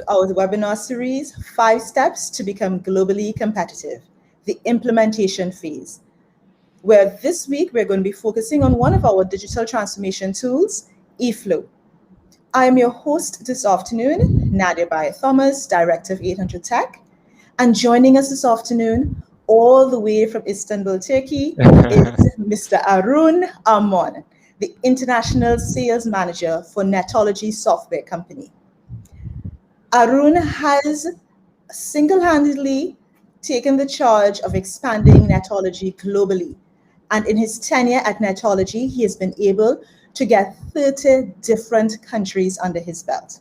our webinar series, 5 Steps to Become Globally Competitive, the implementation phase, where this week we're going to be focusing on one of our digital transformation tools, eFlow. I am your host this afternoon, Nadia Baye Thomas, Director of 800 Tech. And joining us this afternoon, all the way from Istanbul, Turkey, is Mr. Harun Arman, the International Sales Manager for Netoloji Software Company. Harun has single-handedly taken the charge of expanding Netoloji globally. And in his tenure at Netoloji, he has been able to get 30 different countries under his belt.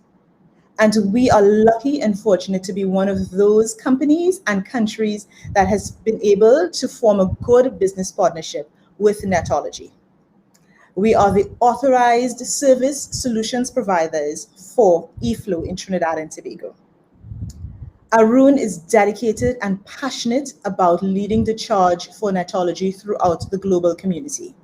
And we are lucky and fortunate to be one of those companies and countries that has been able to form a good business partnership with Netoloji. We are the authorized service solutions providers for eFlow in Trinidad and Tobago. Harun is dedicated and passionate about leading the charge for Netoloji throughout the global community.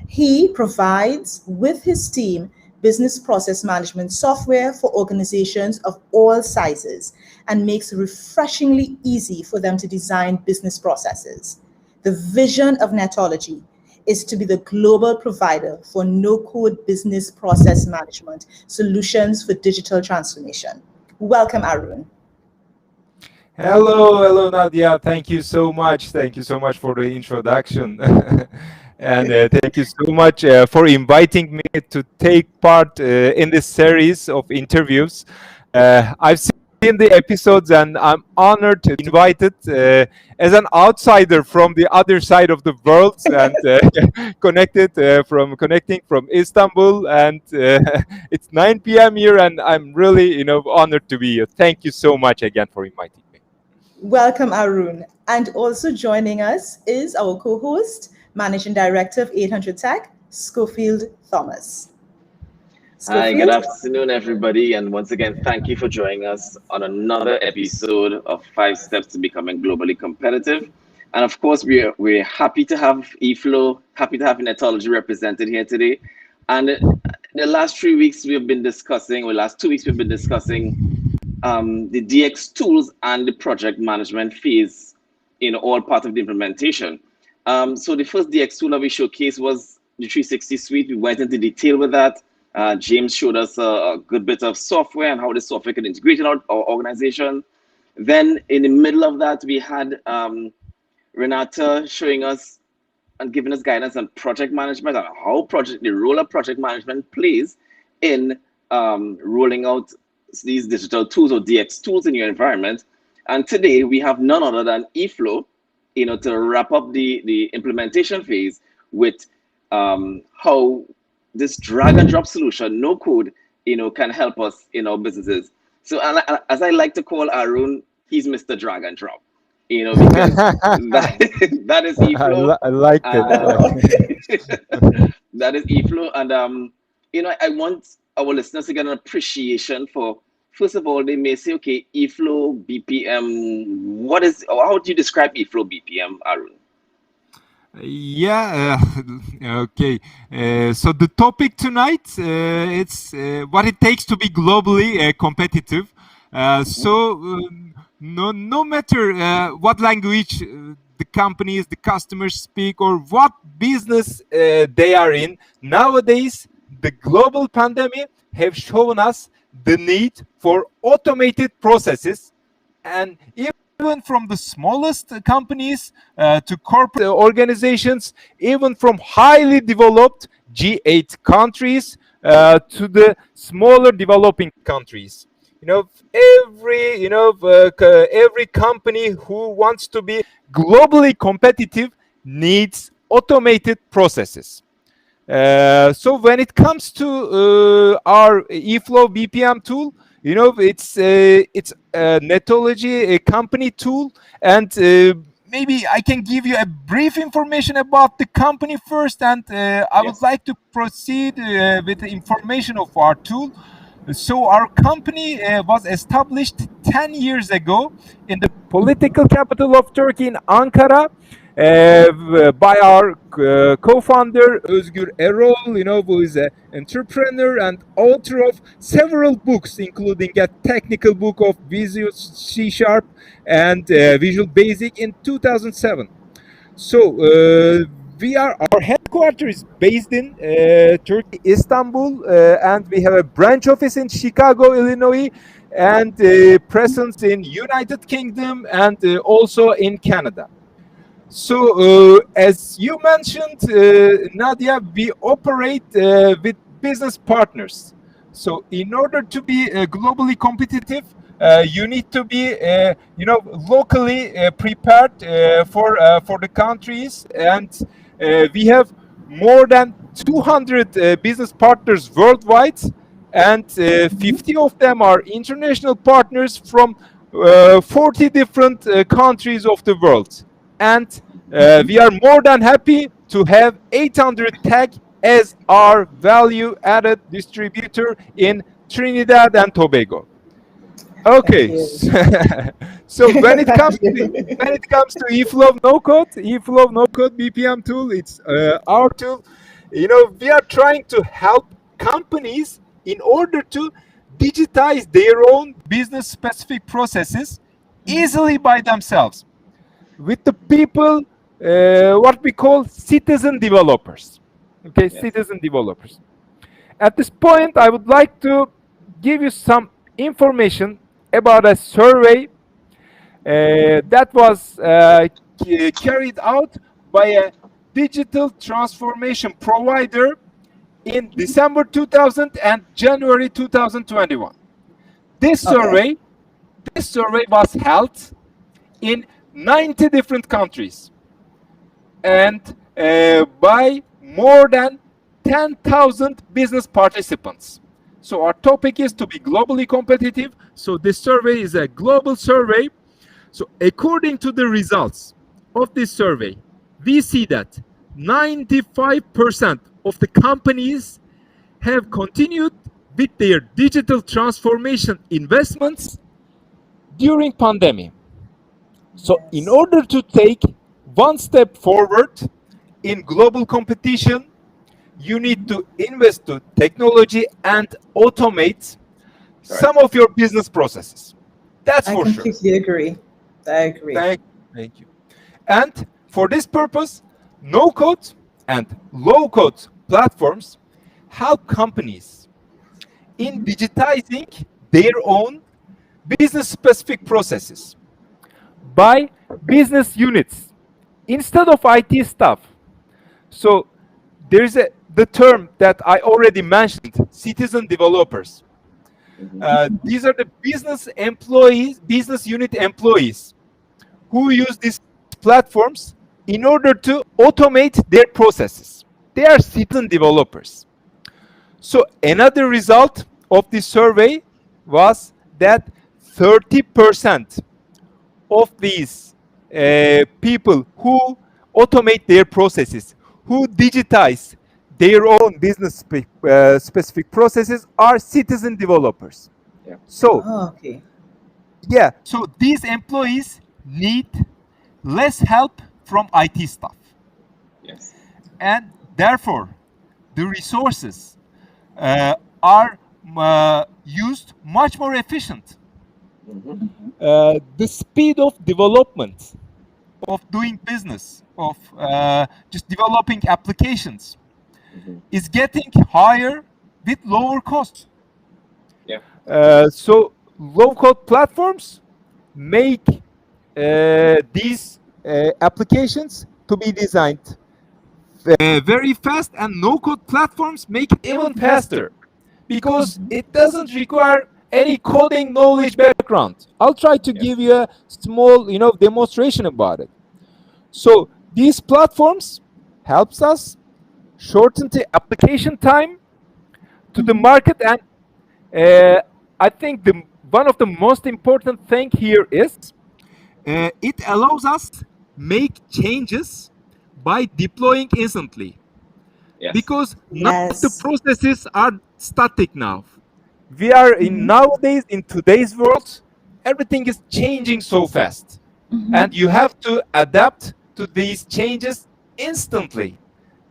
He provides, with his team, business process management software for organizations of all sizes and makes it refreshingly easy for them to design business processes. The vision of Netoloji is to be the global provider for no-code business process management solutions for digital transformation. Welcome, Harun. Hello, Nadia. Thank you so much. Thank you so much for the introduction. And thank you so much for inviting me to take part in this series of interviews. I've seen the episodes and I'm honored to be invited as an outsider from the other side of the world and connecting from Istanbul. And it's 9 p.m. here and I'm really, honored to be here. Thank you so much again for inviting me. Welcome, Harun. And also joining us is our co-host, Managing Director of 800 Tech, Schofield Thomas. Hi, good afternoon, everybody. And once again, thank you for joining us on another episode of 5 Steps to Becoming Globally Competitive. And of course, we're happy to have eFlow, happy to have Netoloji represented here today. And the last 3 weeks, we've been discussing, or last 2 weeks, we've been discussing the DX tools and the project management phase in all part of the implementation. So the first DX tool that we showcased was the 360 suite. We went into detail with that. James showed us a good bit of software and how the software can integrate in our organization. Then in the middle of that, we had Renata showing us and giving us guidance on project management and how the role of project management plays in rolling out these digital tools or DX tools in your environment. And today we have none other than eFlow, to wrap up the implementation phase with how this drag and drop solution, no code, can help us in our businesses. So as I like to call Harun, he's Mr. Drag and Drop, because that is eFlow. I like it. That is eFlow. And, I want our listeners to get an appreciation for, first of all, they may say, okay, eFlow BPM, how do you describe eFlow BPM, Harun? Yeah, okay. So the topic tonight, it's what it takes to be globally competitive. No matter what language the companies, the customers speak, or what business they are in, nowadays, the global pandemic have shown us the need for automated processes, and even from the smallest companies to corporate organizations, even from highly developed G8 countries to the smaller developing countries. Every company who wants to be globally competitive needs automated processes. So when it comes to our eFlow BPM tool, it's a Netoloji, a company tool, and maybe I can give you a brief information about the company first, and I would like to proceed with the information of our tool. So our company was established 10 years ago in the political capital of Turkey, in Ankara. by our co-founder Özgür Erol, who is an entrepreneur and author of several books, including a technical book of Visual C Sharp and Visual Basic in 2007. So our headquarters is based in Turkey, Istanbul, and we have a branch office in Chicago, Illinois, and presence in United Kingdom and also in Canada. So, as you mentioned, Nadia, we operate with business partners. So, in order to be globally competitive, you need to be, locally prepared for the countries, and we have more than 200 business partners worldwide, and 50 of them are international partners from 40 different countries of the world. And we are more than happy to have 800 Tech as our value-added distributor in Trinidad and Tobago. Okay, so when it comes to eFlow no code BPM tool, it's our tool. We are trying to help companies in order to digitize their own business-specific processes easily by themselves with the people, what we call citizen developers. Okay, yes. Citizen developers. At this point, I would like to give you some information about a survey that was carried out by a digital transformation provider in December 2000 and January 2021. This survey was held in 90 different countries and by more than 10,000 business participants. So our topic is to be globally competitive. So this survey is a global survey. So according to the results of this survey, we see that 95% of the companies have continued with their digital transformation investments during pandemic. So in order to take one step forward in global competition, you need to invest to technology and automate some of your business processes. That's for sure. I completely agree. I agree. Thank you. And for this purpose, no-code and low-code platforms help companies in digitizing their own business-specific processes by business units instead of IT staff. So there is the term that I already mentioned, citizen developers. These are the business employees, business unit employees who use these platforms in order to automate their processes. They are citizen developers. So another result of this survey was that 30% of these people who automate their processes, who digitize their own business specific processes, are citizen developers. Yeah. So, so these employees need less help from IT staff. Yes. And therefore, the resources are used much more efficient. The speed of development, of doing business, of just developing applications is getting higher with lower costs. Yeah. So low-code platforms make these applications to be designed very fast, and no-code platforms make it even faster because it doesn't require any coding knowledge background. I'll try to give you a small, demonstration about it. So these platforms helps us shorten the application time to the market, and I think one of the most important thing here is it allows us make changes by deploying instantly. Yes. Because none of the processes are static now. We are nowadays, in today's world, everything is changing so fast. And you have to adapt to these changes instantly.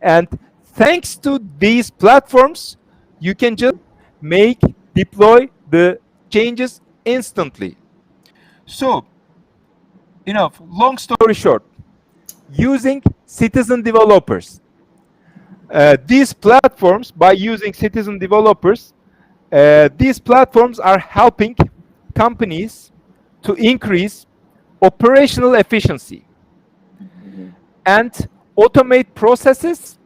And thanks to these platforms, you can just deploy the changes instantly. So, long story short, using citizen developers. These platforms, by using citizen developers, these platforms are helping companies to increase operational efficiency and automate processes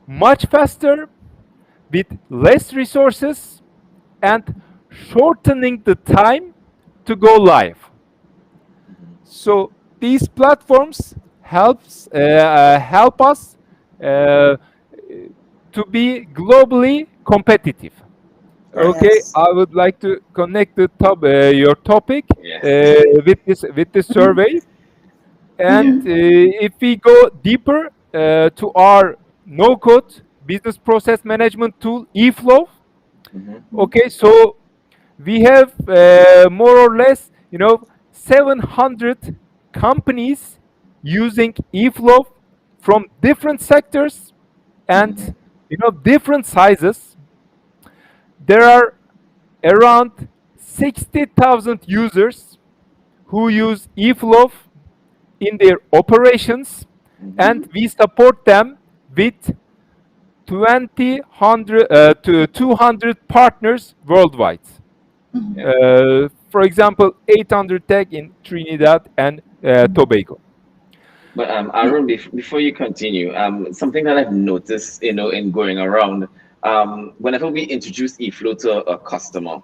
much faster with less resources and shortening the time to go live. So these platforms help us uh, to be globally competitive. Okay, Yes. I would like to connect your topic Yes. with this survey, and if we go deeper to our no-code business process management tool, eFlow. Okay, so we have more or less 700 companies using eFlow from different sectors and different sizes. There are around 60,000 users who use eFlow in their operations, and we support them with 200 partners worldwide. Yeah. For example, 800 Tech in Trinidad and Tobago. But Arun, before you continue, something that I've noticed, in going around, whenever we introduce eFlow to a customer,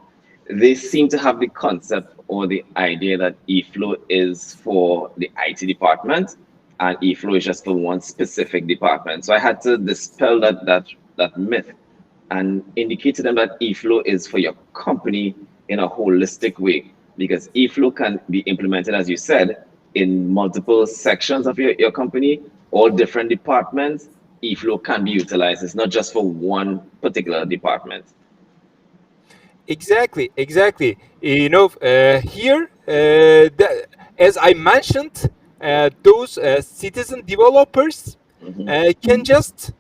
they seem to have the concept or the idea that eFlow is for the IT department and eFlow is just for one specific department. So I had to dispel that myth and indicate to them that eFlow is for your company in a holistic way, because eFlow can be implemented, as you said, in multiple sections of your company, all different departments. eFlow can be utilized. It's not just for one particular department. Exactly, exactly. Here, as I mentioned, those citizen developers Hmm. can just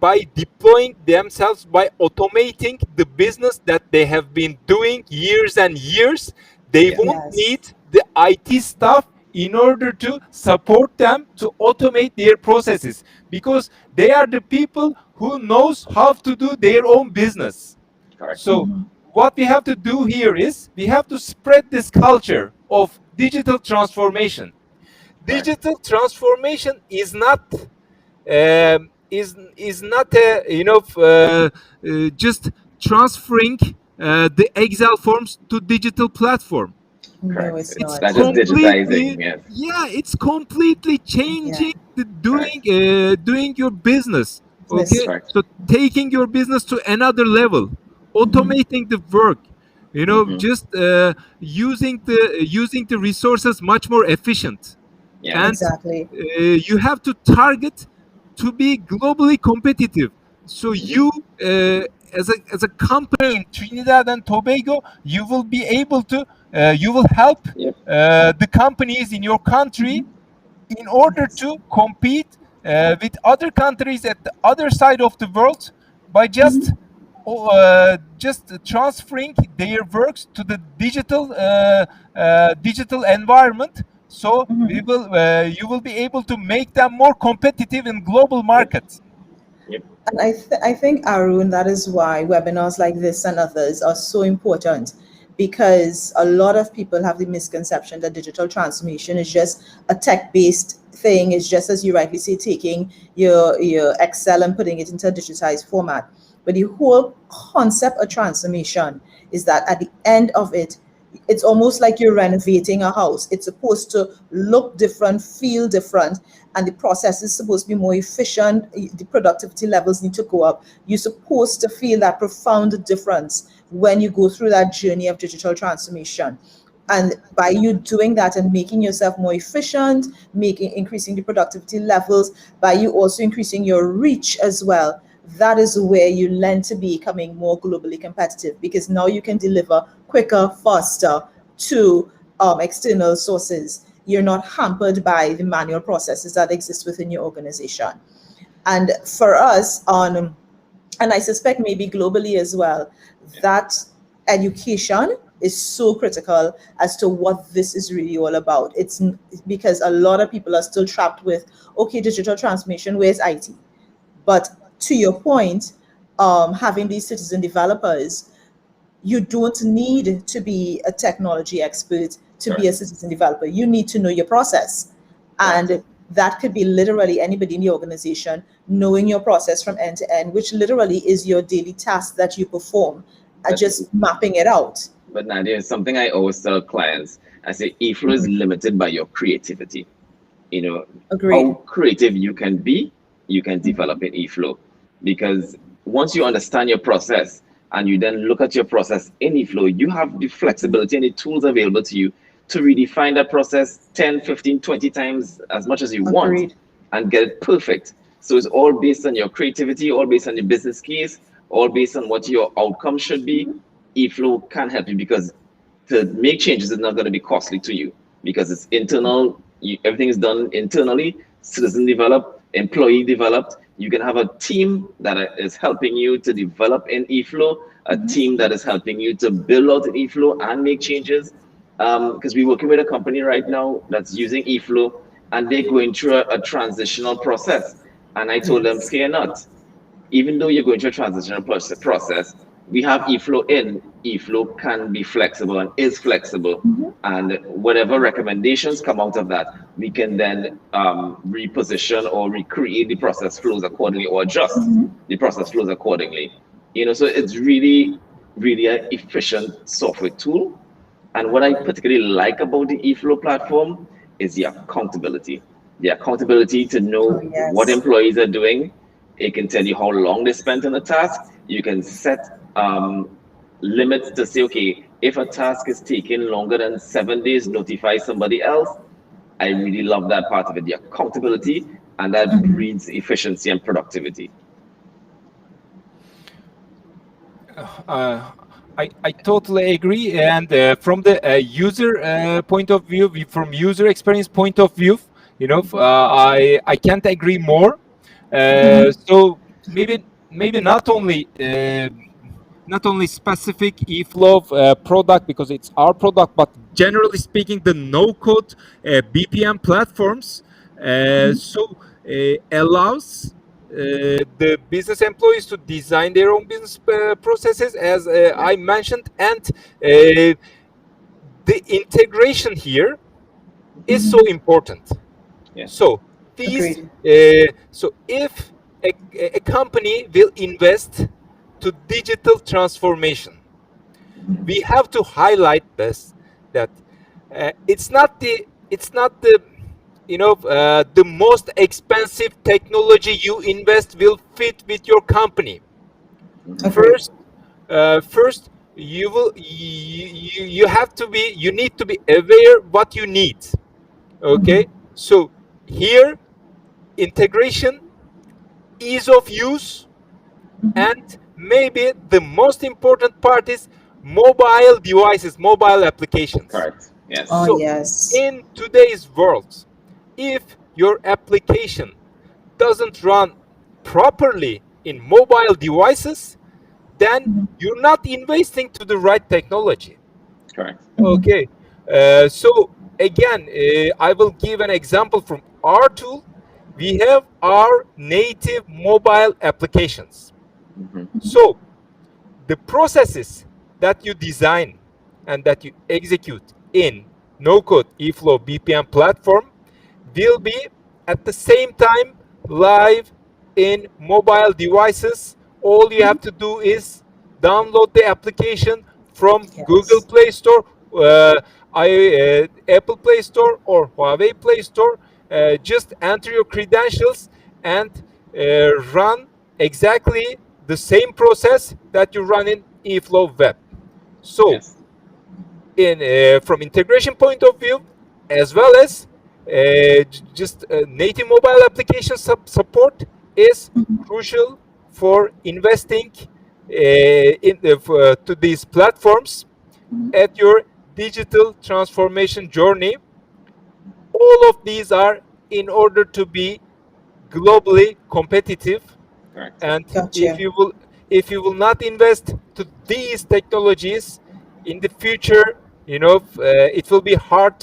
by deploying themselves, by automating the business that they have been doing years and years, they Yeah. won't Yes. need the IT staff in order to support them to automate their processes, because they are the people who knows how to do their own business. Correct. So what we have to do here is we have to spread this culture of digital transformation. Correct. Digital transformation is not a just transferring the Excel forms to digital platform. No, Correct. it's It's It's not. not just digitizing. completely, Yes. yeah, it's completely Yeah. changing the Correct. doing your business. Miss. Okay, Correct. so taking your business to another level, automating the work, Hmm. just using the resources much more efficient, and Yes. Exactly. you have to target to be globally competitive. So Hmm. you, as a company in Trinidad and Tobago, you will be able to you will help Yep. the companies in your country in order Yes. to compete with other countries at the other side of the world by just transferring their works to the digital environment. So you will be able to make them more competitive in global Yep. markets. Yep. And I think, Arun, that is why webinars like this and others are so important, because a lot of people have the misconception that digital transformation is just a tech-based thing. It's just, as you rightly say, taking your Excel and putting it into a digitized format. But the whole concept of transformation is that at the end of it, it's almost like you're renovating a house. It's supposed to look different, feel different, and the process is supposed to be more efficient. The productivity levels need to go up. You're supposed to feel that profound difference when you go through that journey of digital transformation. And by you doing that and making yourself more efficient, making increasing the productivity levels, by you also increasing your reach as well, that is where you learn to be becoming more globally competitive, because now you can deliver quicker, faster to external sources. you're not hampered by the manual processes that exist within your organization. And for us, and I suspect maybe globally as well, that education is so critical as to what this is really all about. It's because a lot of people are still trapped with, okay, digital transformation, where's IT? But to your point, having these citizen developers, you don't need to be a technology expert to be a citizen developer. You need to know your process. And that could be literally anybody in the organization knowing your process from end to end, which literally is your daily task that you perform, just mapping it out. But Nadia, something I always tell clients, I say e-flow is limited by your creativity. You know, Agreed. how creative you can be, you can develop in e-flow. Because once you understand your process and you then look at your process in e-flow, you have the flexibility and the tools available to you to redefine that process 10, 15, 20 times as much as you want Agreed. and get it perfect. So it's all based on your creativity, all based on your business case, all based on what your outcome should be. eFlow can help you because to make changes is not going to be costly to you because it's internal. Everything is done internally, citizen developed, employee developed. You can have a team that is helping you to develop in eFlow, a team that is helping you to build out in eFlow and make changes. Because we're working with a company right now that's using eFlow and they're going through a transitional process. And I told them, fear not. Even though you're going through a transitional process, we have eFlow in. eFlow can be flexible and is flexible. And whatever recommendations come out of that, we can then reposition or recreate the process flows accordingly or adjust the process flows accordingly. You know, so it's really, really an efficient software tool. And what I particularly like about the eFlow platform is the accountability to know what employees are doing. It can tell you how long they spent on a task. You can set limits to say, okay, if a task is taking longer than 7 days, notify somebody else. I really love that part of it, the accountability, and that breeds efficiency and productivity. I totally agree. And from the user point of view, from user experience point of view, you know, I can't agree more. So maybe not only specific eFlow product because it's our product, but generally speaking, the no-code BPM platforms allows the business employees to design their own business processes, as I mentioned, and the integration here is so important. So these, so if a company will invest to digital transformation, we have to highlight this, that it's not the the most expensive technology you invest will fit with your company. First you need to be aware what you need. Okay, so here integration, ease of use, and maybe the most important part is mobile devices, mobile applications. Correct. Yes. Oh, So in today's world, if your application doesn't run properly in mobile devices, then you're not investing to the right technology. Correct. Okay. So again, I will give an example from our tool. We have our native mobile applications. So the processes that you design and that you execute in no-code eFlow BPM platform will be at the same time live in mobile devices. All you have to do is download the application from Google Play Store, Apple Play Store, or Huawei Play Store. Just enter your credentials and run exactly the same process that you run in eFlow Web. So, from integration point of view, as well as just native mobile application support is crucial for investing to these platforms at your digital transformation journey. all of these are in order to be globally competitive. Correct. And if Gotcha. you will if you will not invest to these technologies in the future, it will be hard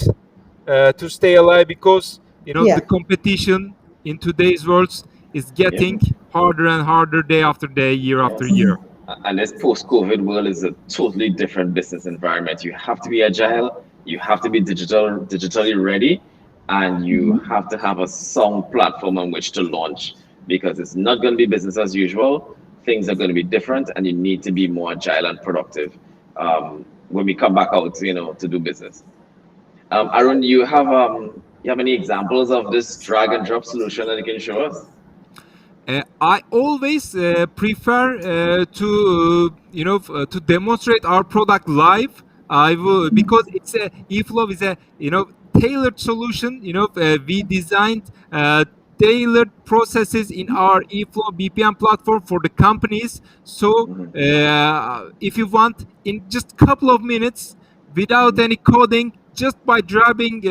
to stay alive, because the Yeah. competition in today's world is Yep. getting harder and harder, day after day, year after Yes. year. And this post-COVID world is a totally different business environment. You have to be agile, you have to be digitally ready, and you have to have a sound platform on which to launch because it's not going to be business as usual. Things are going to be different, and you need to be more agile and productive when we come back out, to do business. Arun, you have any examples of this drag and drop solution that you can show us? I always prefer to demonstrate our product live. I will, because it's a eFlow is a tailored solution. We designed tailored processes in our eFlow BPM platform for the companies. So Hmm. if you want, in just couple of minutes, without any coding, just by dragging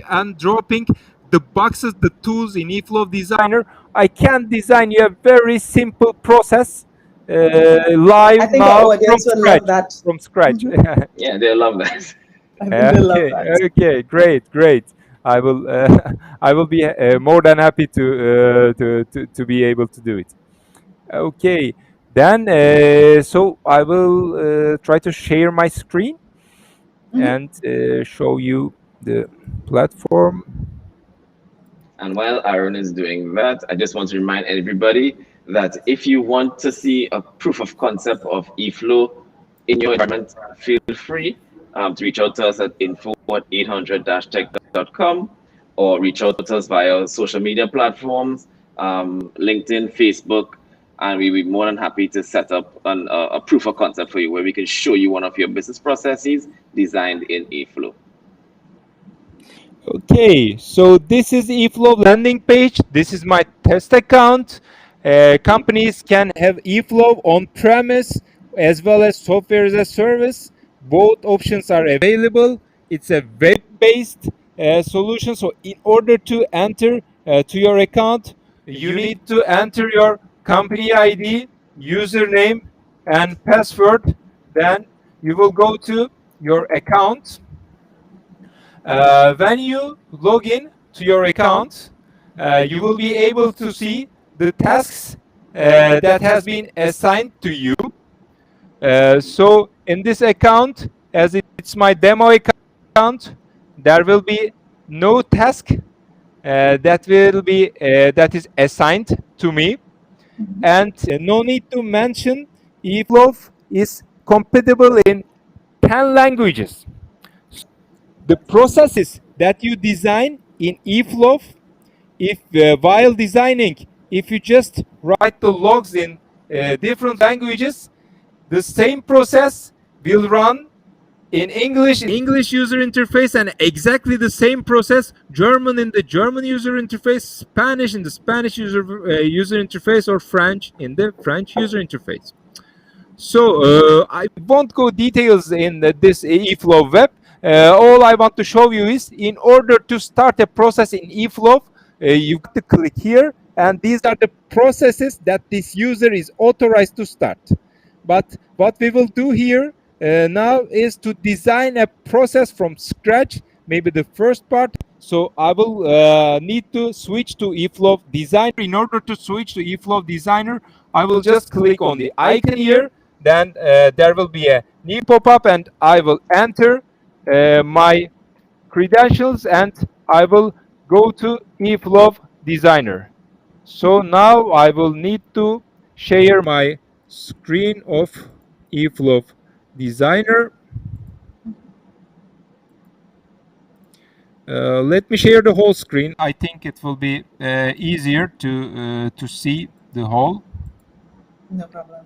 and dropping the boxes, the tools in eFlow Designer, I can design you a very simple process I live think our now from audience will love scratch. that. From scratch. Yeah, they love that. I think they love Okay, that. okay, great, great. I will, I will be more than happy to be able to do it. Okay, then so I will try to share my screen and show you the platform. And while Aaron is doing that, I just want to remind everybody that if you want to see a proof of concept of eFlow in your environment, feel free to reach out to us at info@800-tech.com or reach out to us via social media platforms, LinkedIn, Facebook, and we'll be more than happy to set up a proof of concept for you where we can show you one of your business processes designed in eFlow. Okay, so this is eFlow landing page. This is my test account. Companies can have eFlow on premise as well as software as a service. Both options are available. It's a web-based solution. So in order to enter to your account, you need to enter your company ID, username, and password. Then you will go to your account. When you log in to your account, you will be able to see the tasks that has been assigned to you. So in this account, as it's my demo account, there will be no task that is assigned to me, and no need to mention eFlow is compatible in 10 languages. The processes that you design in eFlow, if while designing, if you just write the logs in different languages, the same process will run in English user interface, and exactly the same process German in the German user interface, Spanish in the Spanish user interface, or French in the French user interface. So I won't go details in this eFlow web. All I want to show you is, in order to start a process in eFlow, you've got to click here, and these are the processes that this user is authorized to start. But what we will do here now is to design a process from scratch, maybe the first part. So I will need to switch to eFlow Designer. In order to switch to eFlow Designer, I will just click on the icon here. Then there will be a new pop-up, and I will enter my credentials, and I will go to eFlow Designer. So now I will need to share my screen of eFlow Designer. Let me share the whole screen. I think it will be easier to see the whole. No problem.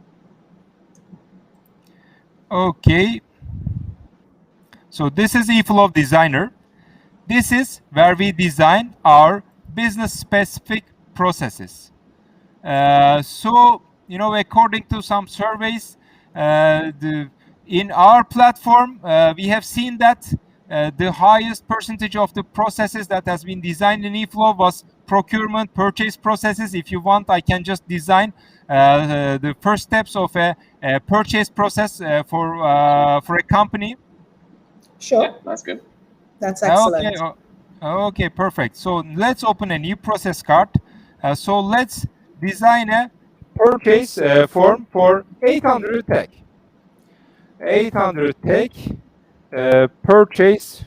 Okay. So this is eFlow Designer. This is where we design our business specific processes. So, according to some surveys, in our platform, we have seen that the highest percentage of the processes that has been designed in eFlow was procurement, purchase processes. If you want, I can just design the first steps of a purchase process for a company. Sure. Yeah, that's good. That's excellent. Okay, perfect. So let's open a new process card. So let's design a purchase form for 800 tech. 800 tech purchase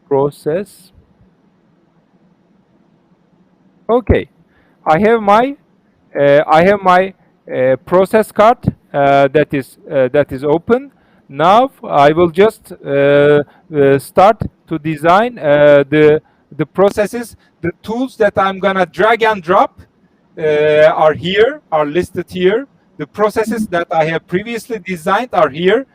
process. Okay, I have my process card that is open. Now I will just start to design the processes. The tools that I'm gonna drag and drop are listed here. The processes that I have previously designed are here.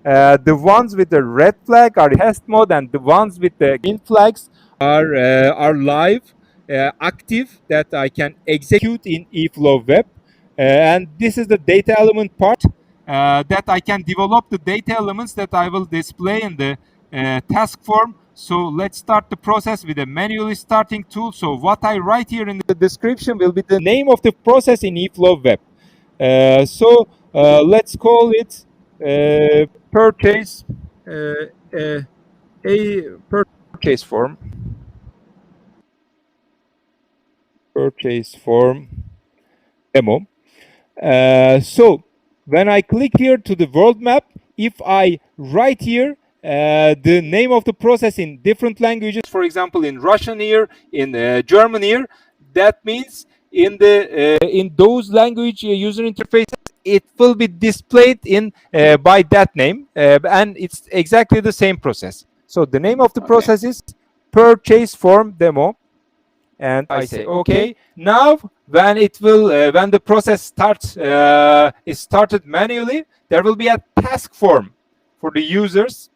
The ones with the red flag are test mode, and the ones with the green flags are live, active, that I can execute in eFlow Web. And this is the data element part that I can develop the data elements that I will display in the task form. So let's start the process with a manually starting tool. So what I write here in the description will be the name of the process in eFlow Web. So let's call it purchase a purchase form. Purchase form demo. So when I click here to the world map, if I write here the name of the process in different languages, for example, in Russian here, in German here, that means in those language user interfaces, it will be displayed in by that name, and it's exactly the same process. So the name of the process is purchase form demo, and I say okay. Now when when the process starts is started manually, there will be a task form for the users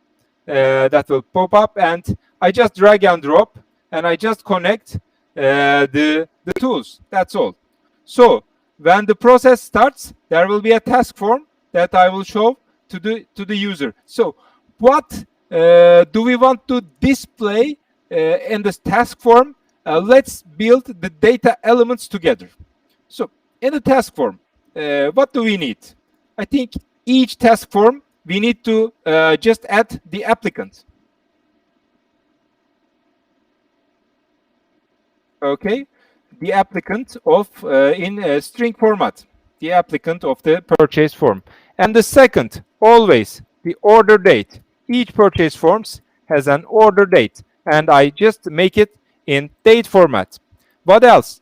that will pop up, and I just drag and drop, and I just connect the tools. That's all. So when the process starts, there will be a task form that I will show to the user. So what do we want to display in this task form? Let's build the data elements together. So in the task form, what do we need? I think each task form, we need to just add the applicant. Okay, the applicant of in string format, the applicant of the purchase form. And the second, always the order date. Each purchase forms has an order date, and I just make it in date format. What else?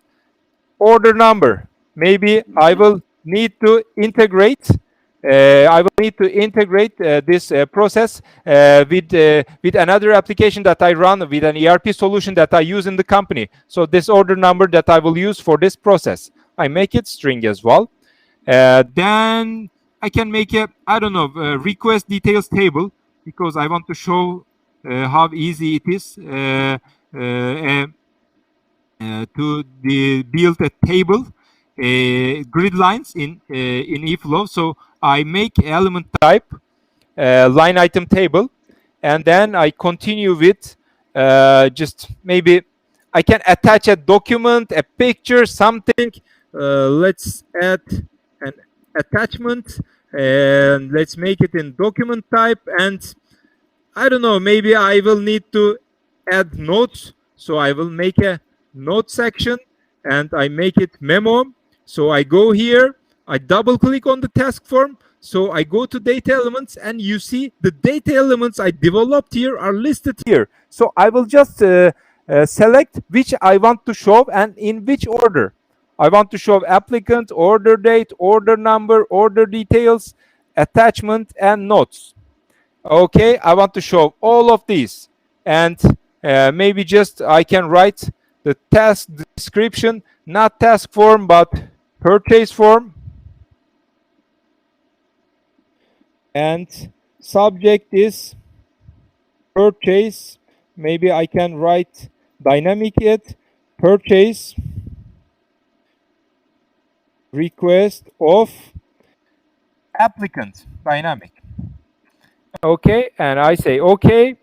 Order number. Maybe I will need to integrate. This process with another application that I run, with an ERP solution that I use in the company. So this order number that I will use for this process, I make it string as well. Then I can make a, I don't know, request details table, because I want to show how easy it is to build a table, grid lines in eFlow. So I make element type line item table, and then I continue with just maybe I can attach a document, a picture, something. Let's add an attachment, and let's make it in document type. And I don't know, maybe I will need to add notes. So I will make a note section, and I make it memo. So I go here, I double click on the task form. So I go to data elements, and you see the data elements I developed here are listed here. So I will just select which I want to show and in which order. I want to show applicant, order date, order number, order details, attachment, and notes. Okay, I want to show all of these, and maybe just I can write the task description, not task form, but purchase form, and subject is purchase. Maybe I can write dynamic it, purchase request of applicant dynamic. Okay, and I say okay.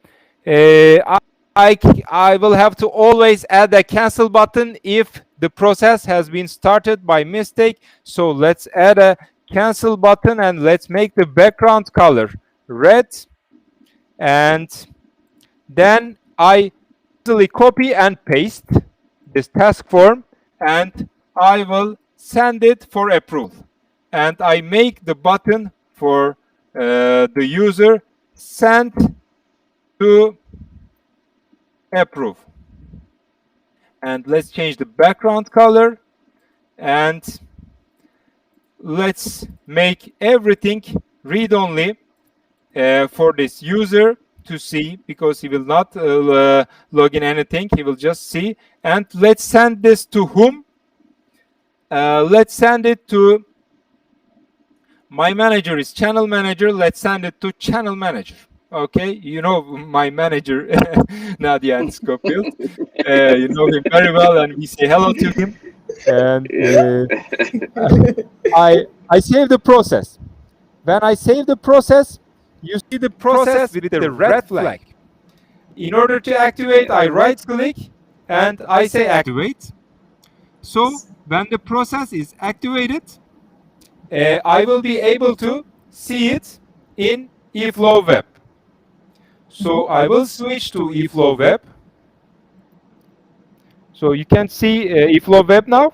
I will have to always add a cancel button if the process has been started by mistake. So let's add a cancel button and let's make the background color red. And then I easily copy and paste this task form and I will send it for approval. And I make the button for the user send to approve. And let's change the background color and let's make everything read-only for this user to see, because he will not log in anything, he will just see. And let's send this to whom? Let's send it to my manager is channel manager. Let's send it to channel manager. Okay, you know my manager Nadia at Scofield. You know him very well, and we say hello to him. And I save the process. When I save the process, you see the process with the red flag. In order to activate, I right click and I say activate. So when the process is activated, I will be able to see it in eFlow Web. So I will switch to eFlow Web. So you can see eFlow Web now?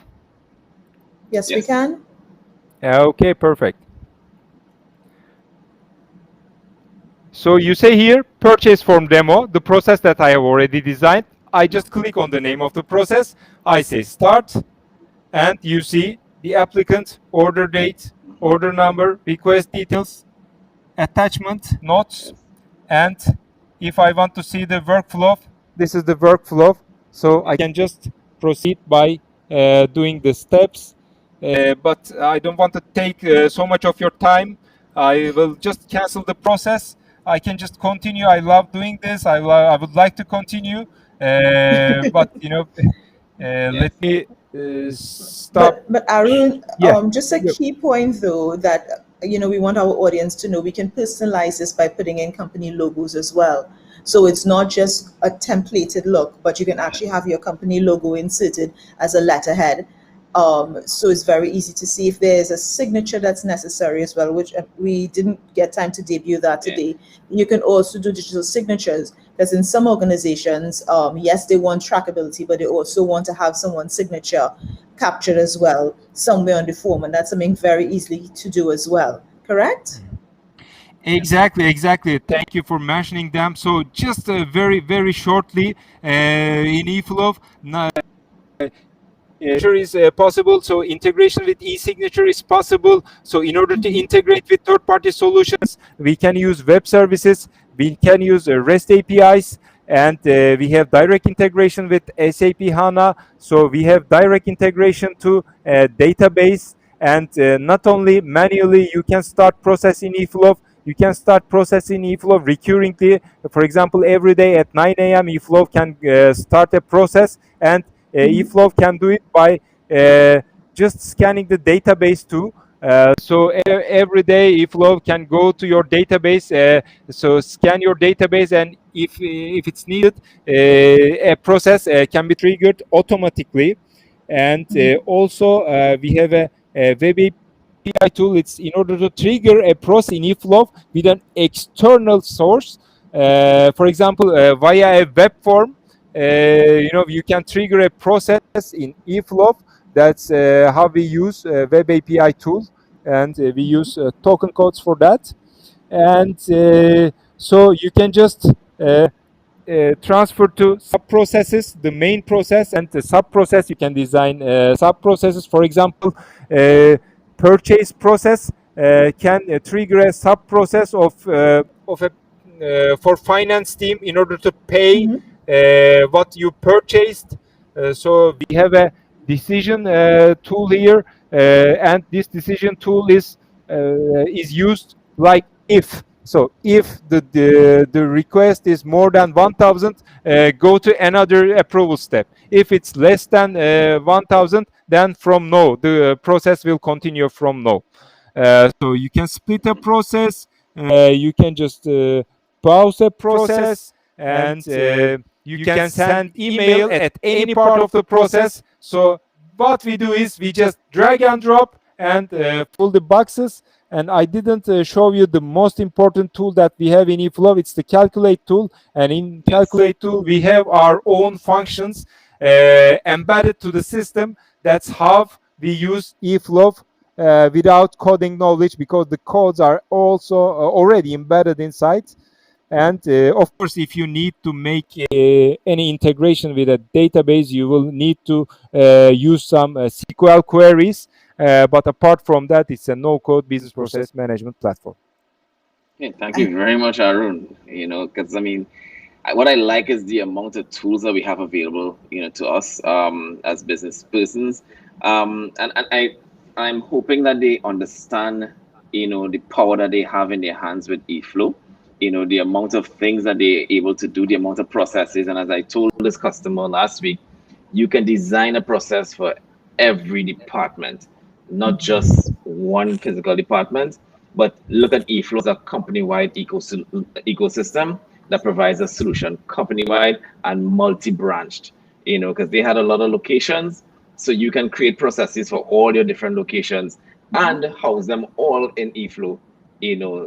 Yes, we can. Okay, perfect. So you say here, purchase form demo, the process that I have already designed. I just click on the name of the process. I say start, and you see the applicant, order date, order number, request details, attachment, notes, and if I want to see the workflow, this is the workflow. So I can just proceed by doing the steps, but I don't want to take so much of your time. I will just cancel the process. I can just continue. I love doing this. I would like to continue, but you know, let me stop. But Arun, Yeah. just a key point though that we want our audience to know, we can personalize this by putting in company logos as well. So it's not just a templated look, but you can actually have your company logo inserted as a letterhead. So it's very easy to see if there's a signature that's necessary as well, which we didn't get time to debut that today. You can also do digital signatures, because in some organizations, yes, they want trackability, but they also want to have someone's signature captured as well somewhere on the form, and that's something very easily to do as well. Correct? Exactly. Thank you for mentioning them. So just very shortly, in eFlow, signature is possible. So integration with e-signature is possible. So in order to integrate with third-party solutions, we can use web services, we can use REST APIs, and we have direct integration with SAP HANA. So we have direct integration to database, and not only manually, you can start processing eFlow. You can start processing eFlow recurringly. For example, every day at 9 a.m., eFlow can start a process, and eFlow can do it by just scanning the database too. So every day eFlow can go to your database, so scan your database, and if it's needed, a process can be triggered automatically. And also we have a web API tool. It's in order to trigger a process in eFlow with an external source. For example, via a web form, you can trigger a process in eFlow. That's how we use web API tool, and we use token codes for that. And so you can just transfer to sub processes, the main process and the sub process. You can design sub processes. For example, purchase process can trigger a sub process of a for finance team in order to pay what you purchased. So we have a decision tool here, and this decision tool is used like if. So if the request is more than 1,000, go to another approval step. If it's less than 1,000, then from no, the process will continue from no. So you can split a process, you can just pause a process, and you can send email at any part of the process. So what we do is we just drag and drop and fill the boxes. And I didn't show you the most important tool that we have in eFlow. It's the calculate tool. And in Yes. calculate tool, we have our own functions embedded to the system. That's how we use eFlow without coding knowledge, because the codes are also already embedded inside. And of course, if you need to make any integration with a database, you will need to use some SQL queries. But apart from that, it's a no-code business process management platform. Okay, thank you very much, Arun. Because I mean, what I like is the amount of tools that we have available, to us as business persons, I'm hoping that they understand, the power that they have in their hands with eFlow. The amount of things that they're able to do, the amount of processes, and as I told this customer last week, you can design a process for every department, not just one physical department. But look at eFlow as a company-wide ecosystem that provides a solution company-wide and multi-branched, because they had a lot of locations. So you can create processes for all your different locations and house them all in eFlow,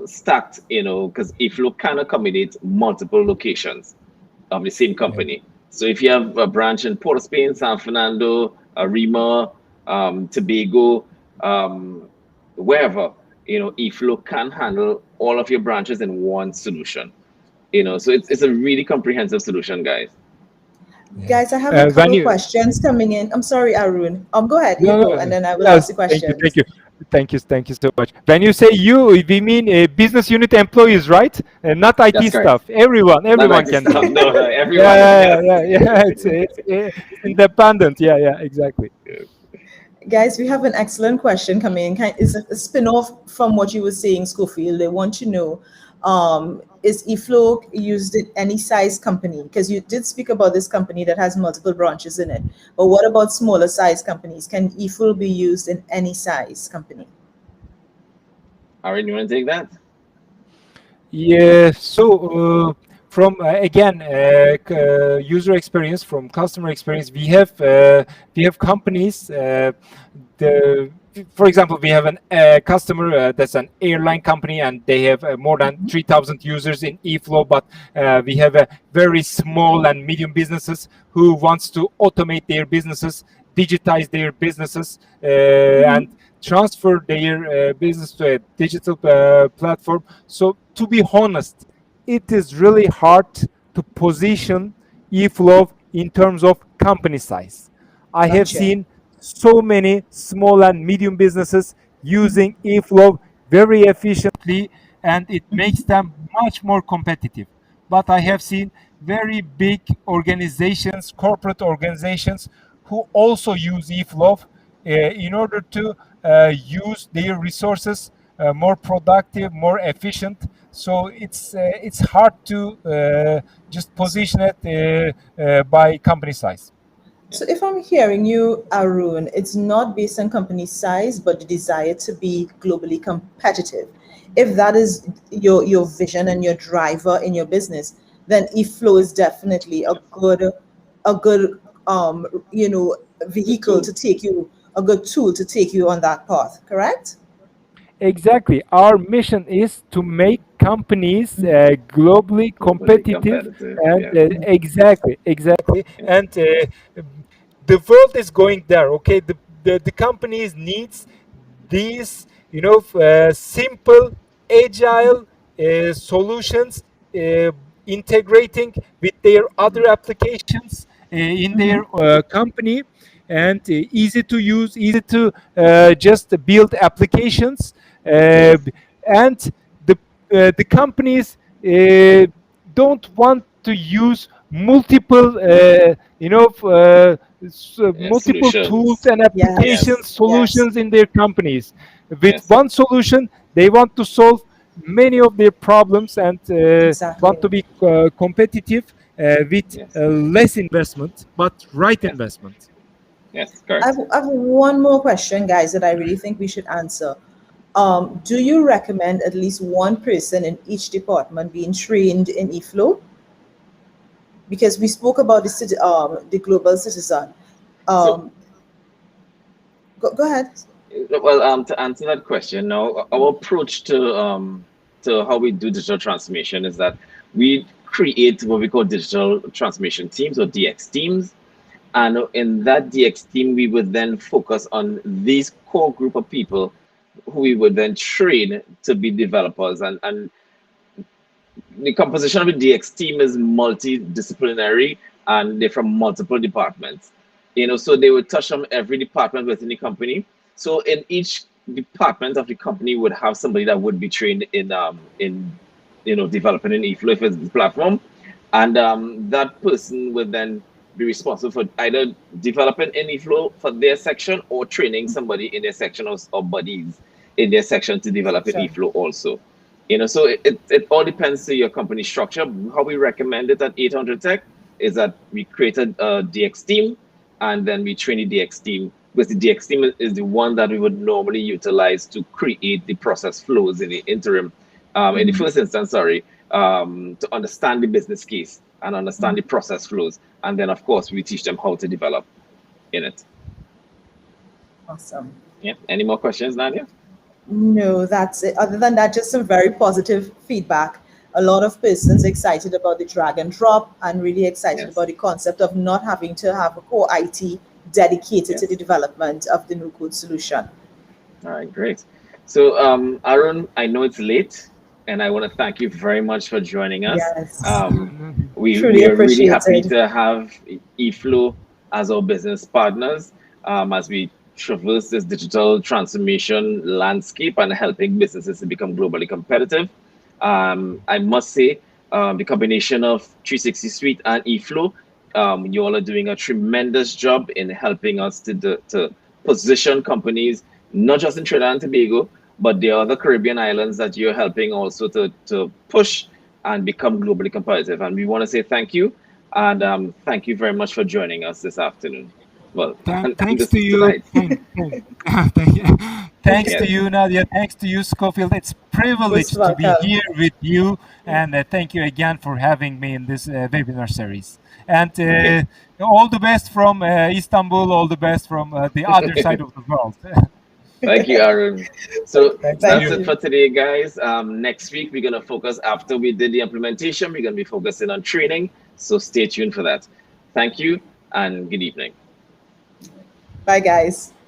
stacked, because eFlow can accommodate multiple locations of the same Yeah. company. So if you have a branch in Port of Spain, San Fernando, Arima, Tobago, wherever, eFlow can handle all of your branches in one solution. So it's a really comprehensive solution, guys. Yeah. Guys, I have a When couple you questions coming in. I'm sorry, Arun. Go ahead, you No, go, no, and then I will yes, ask the thank you, thank questions. you, thank you so much. When you say you, we mean business unit employees, right? Not That's IT correct. staff. Everyone, Not everyone IT can do stuff. it. No, no, Yeah, everyone. yeah, Yes. yeah, yeah, yeah. It's independent. Yeah, yeah, exactly. Guys, we have an excellent question coming in. It's a spin-off from what you were saying, Schofield. They want to know, is eFlow used in any size company? Because you did speak about this company that has multiple branches in it. But what about smaller size companies? Can eFlow be used in any size company? Aaron, you want to take that? Yeah. So from again user experience, from customer experience, we have companies. The For example, we have an customer that's an airline company, and they have more than 3,000 users in eFlow. But we have a very small and medium businesses who wants to automate their businesses, digitize their businesses, and transfer their business to a digital platform. So to be honest, it is really hard to position eFlow in terms of company size. I have Gotcha. seen so many small and medium businesses using eFlow very efficiently, and it makes them much more competitive. But I have seen very big organizations, corporate organizations, who also use eFlow in order to use their resources more productive, more efficient. So it's hard to just position it by company size. So if I'm hearing you, Arun, it's not based on company size, but the desire to be globally competitive. If that is your vision and your driver in your business, then eFlow is definitely a good vehicle Two. to take you, a good tool to take you on that path. Correct? Exactly. Our mission is to make companies globally Globally competitive, competitive. and Yes. exactly, exactly. Yes. And the world is going there. Okay, the companies needs these, simple, agile solutions, uh, integrating with their other applications in their company, and easy to use, easy to just build applications, uh, Yes. and the companies uh, don't want to use multiple Yes. multiple tools Solutions. and applications Yes. Yes. Yes. solutions in their companies. With Yes. one solution, they want to solve many of their problems, and want Exactly. to be competitive with Yes. less investment, but right Yes. investment. Yes. I've, Correct. I've one more question, guys, that I really think we should answer. Do you recommend at least one person in each department being trained in eFlow? Because we spoke about the global citizen. So, Um, go ahead. well, to answer that question, now our approach to how we do digital transformation is that we create what we call digital transformation teams or DX teams. And in that DX team, we would then focus on these core group of people who we would then train to be developers. And the composition of the DX team is multidisciplinary and they're from multiple departments. So they would touch on every department within the company. So in each department of the company would have somebody that would be trained in developing an eFlow if it's the platform. And that person would then be responsible for either developing an eFlow for their section or training somebody in their section or buddies in their section to develop an Sure. eFlow also. So it all depends to your company structure. How we recommend it at 800 Tech is that we created a DX team and then we train the DX team, because the DX team is the one that we would normally utilize to create the process flows in the interim, in the first instance, sorry, to understand the business case and understand the process flows. And then, of course, we teach them how to develop in it. Awesome. Yeah. Any more questions, Nadia? No, that's it. Other than that, just some very positive feedback. A lot of persons excited about the drag and drop and really excited Yes. about the concept of not having to have a core IT dedicated to the Yes. development of the no code solution. All right, great. So, Arun, I know it's late, and I want to thank you very much for joining us. Yes, We truly are really happy appreciated. to have eFlow as our business partners as we traverse this digital transformation landscape and helping businesses to become globally competitive. I must say, the combination of 360 Suite and eFlow, you all are doing a tremendous job in helping us to position companies, not just in Trinidad and Tobago, but the other Caribbean islands that you're helping also to push and become globally competitive. And we want to say thank you. And thank you very much for joining us this afternoon. Well, and Thanks this to is you. tonight. Thanks to Yes. you, Nadia. Thanks to you, Schofield. It's Most privileged to be welcome. here with you, and thank you again for having me in this webinar series. And Okay. all the best from Istanbul. All the best from the other side of the world. Thank you, Arun. So Thanks to that's Thank you. it you. for today, guys. Next week, we're going to focus after we did the implementation. We're going to be focusing on training. So stay tuned for that. Thank you and good evening. Bye, guys.